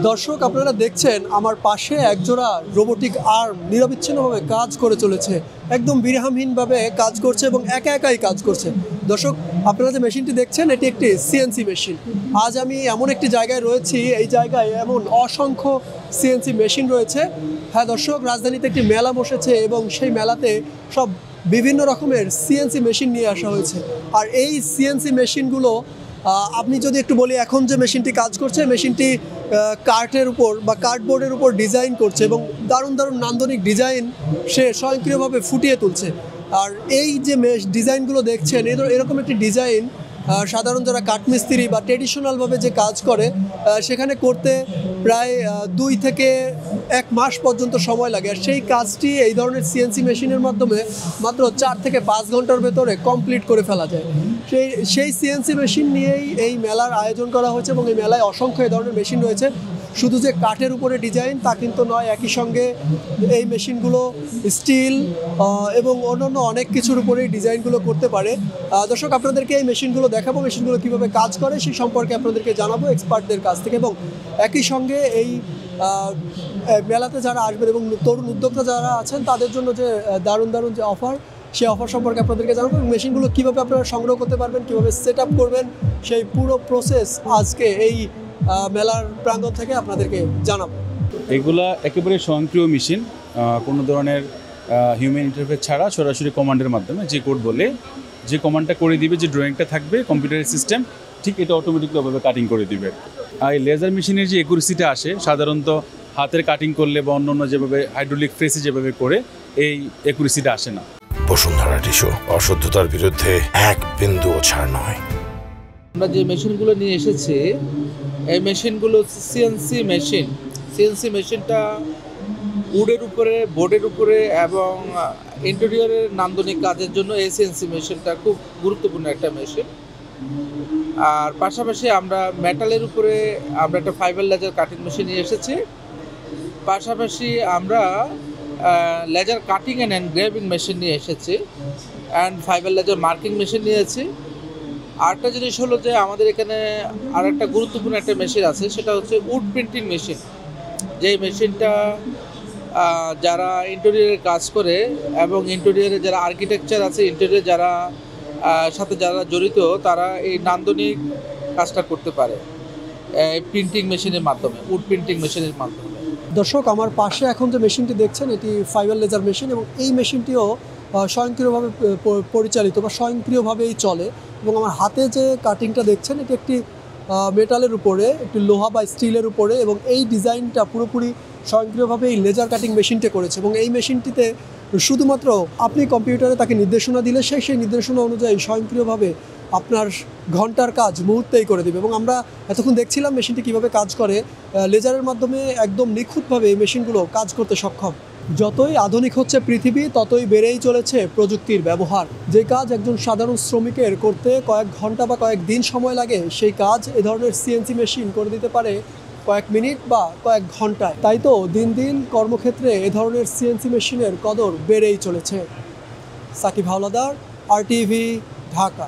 দর্শক আপনারা দেখছেন আমার পাশে একজোড়া রোবোটিক আর্ম নিরবিচ্ছিন্নভাবে কাজ করে চলেছে, একদম বিরামহীনভাবে কাজ করছে এবং একা একাই কাজ করছে। দর্শক আপনারা যে মেশিনটি দেখছেন এটি একটি সিএনসি মেশিন। আজ আমি এমন একটি জায়গায় রয়েছি, এই জায়গায় এমন অসংখ্য সিএনসি মেশিন রয়েছে। হ্যাঁ দর্শক, রাজধানীতে একটি মেলা বসেছে এবং সেই মেলাতে সব বিভিন্ন রকমের সিএনসি মেশিন নিয়ে আসা হয়েছে। আর এই সিএনসি মেশিনগুলো আপনি যদি একটু বলি, এখন যে মেশিনটি কাজ করছে, মেশিনটি কার্টের উপর বা কার্ডবোর্ডের উপর ডিজাইন করছে এবং দারুণ দারুণ নান্দনিক ডিজাইন সে স্বয়ংক্রিয়ভাবে ফুটিয়ে তুলছে। আর এই যে ডিজাইনগুলো দেখছেন, এরকম একটি ডিজাইন সাধারণ যারা কাঠমিস্ত্রি বা ট্রেডিশনালভাবে যে কাজ করে সেখানে করতে প্রায় 2 থেকে 1 মাস পর্যন্ত সময় লাগে। আর সেই কাজটি এই ধরনের সিএনসি মেশিনের মাধ্যমে মাত্র 4 থেকে 5 ঘন্টার ভেতরে কমপ্লিট করে ফেলা যায়। সেই সিএনসি মেশিন নিয়েই এই মেলার আয়োজন করা হয়েছে এবং এই মেলায় অসংখ্য এই ধরনের মেশিন রয়েছে। শুধু যে কাঠের উপরে ডিজাইন তা কিন্তু নয়, একই সঙ্গে এই মেশিনগুলো স্টিল এবং অন্যান্য অনেক কিছুর উপরেই ডিজাইনগুলো করতে পারে। দর্শক আপনাদেরকে এই মেশিনগুলো দেখাবো, মেশিনগুলো কীভাবে কাজ করে সেই সম্পর্কে আপনাদেরকে জানাবো এক্সপার্টদের কাছ থেকে। এবং একই সঙ্গে এই মেলাতে যারা আসবেন এবং তরুণ উদ্যোক্তা যারা আছেন তাদের জন্য যে দারুণ দারুণ যে অফার, সেই অফার সম্পর্কে আপনাদেরকে জানাবো এবং মেশিনগুলো কীভাবে আপনারা সংগ্রহ করতে পারবেন, কীভাবে সেট আপ করবেন, সেই পুরো প্রসেস আজকে এই মেলার প্রাঙ্গণ থেকে আপনাদেরকে জানাবো। এগুলা একেবারে স্বয়ংক্রিয় মেশিন, কোনো ধরনের হিউম্যান ইন্টারফেস ছাড়া সরাসরি কমান্ডের মাধ্যমে যে কোড বলে যে কমান্ডটা করে দিবে, যে ড্রয়িংটা থাকবে কম্পিউটারের সিস্টেম, ঠিক এটা অটোমেটিকলি ওভাবে কাটিং করে দিবে। আর এই লেজার মেশিনের যে একুরেসিটা আসে সাধারণত হাতের কাটিং করলে বা অন্য যেভাবে হাইড্রোলিক প্রেসে যেভাবে করে এই একুরেসিটা আসে না। বসুন্ধরা টিস্যু, অশুদ্ধতার বিরুদ্ধে এক বিন্দুও ছাড় নয়। আমরা যে মেশিনগুলো নিয়ে এসেছি এই মেশিনগুলো সিএনসি মেশিন। সিএনসি মেশিনটা উডের উপরে, বোর্ডের উপরে এবং ইন্টেরিয়রের নান্দনিক কাজের জন্য এই সিএনসি মেশিনটা খুব গুরুত্বপূর্ণ একটা মেশিন। আর পাশাপাশি আমরা মেটালের উপরে আমরা একটা ফাইবার লেজার কাটিং মেশিন নিয়ে এসেছি। পাশাপাশি আমরা laser cutting and engraving machine নিয়ে এসেছি and fibre laser marking machine নিয়েছি। আরেকটা জিনিস হলো যে আমাদের এখানে আর একটা গুরুত্বপূর্ণ একটা মেশিন আছে, সেটা হচ্ছে উড প্রিন্টিং মেশিন। যেই মেশিনটা যারা ইন্টেরিয়রের কাজ করে এবং ইন্টেরিয়রে যারা আর্কিটেকচার আছে, ইন্টেরিয়র যারা সাথে যারা জড়িত, তারা এই নান্দনিক কাজটা করতে পারে এই প্রিন্টিং মেশিনের মাধ্যমে, উড প্রিন্টিং মেশিনের মাধ্যমে। দর্শক আমার পাশে এখন যে মেশিনটি দেখছেন এটি ফাইবার লেজার মেশিন এবং এই মেশিনটিও স্বয়ংক্রিয়ভাবে পরিচালিত বা স্বয়ংক্রিয়ভাবেই চলে। এবং আমার হাতে যে কাটিংটা দেখছেন এটি একটি মেটালের উপরে, একটি লোহা বা স্টিলের উপরে, এবং এই ডিজাইনটা পুরোপুরি স্বয়ংক্রিয়ভাবে এই লেজার কাটিং মেশিনটা করেছে। এবং এই মেশিনটিতে শুধুমাত্র আপনি কম্পিউটারে তাকে নির্দেশনা দিলে সেই নির্দেশনা অনুযায়ী স্বয়ংক্রিয়ভাবে আপনার ঘন্টার কাজ মুহূর্তেই করে দেবে। এবং আমরা এতক্ষণ দেখছিলাম মেশিনটি কীভাবে কাজ করে, লেজারের মাধ্যমে একদম নিখুঁতভাবে এই মেশিনগুলো কাজ করতে সক্ষম। যতই আধুনিক হচ্ছে পৃথিবী, ততই বেড়েই চলেছে প্রযুক্তির ব্যবহার। যে কাজ একজন সাধারণ শ্রমিকের করতে কয়েক ঘন্টা বা কয়েক দিন সময় লাগে, সেই কাজ এ ধরনের সিএনসি মেশিন করে দিতে পারে কয়েক মিনিট বা কয়েক ঘন্টায়। তাই তো দিন দিন কর্মক্ষেত্রে এ ধরনের সিএনসি মেশিনের কদর বেড়েই চলেছে। সাকিব হাওলাদার, RTV, ঢাকা।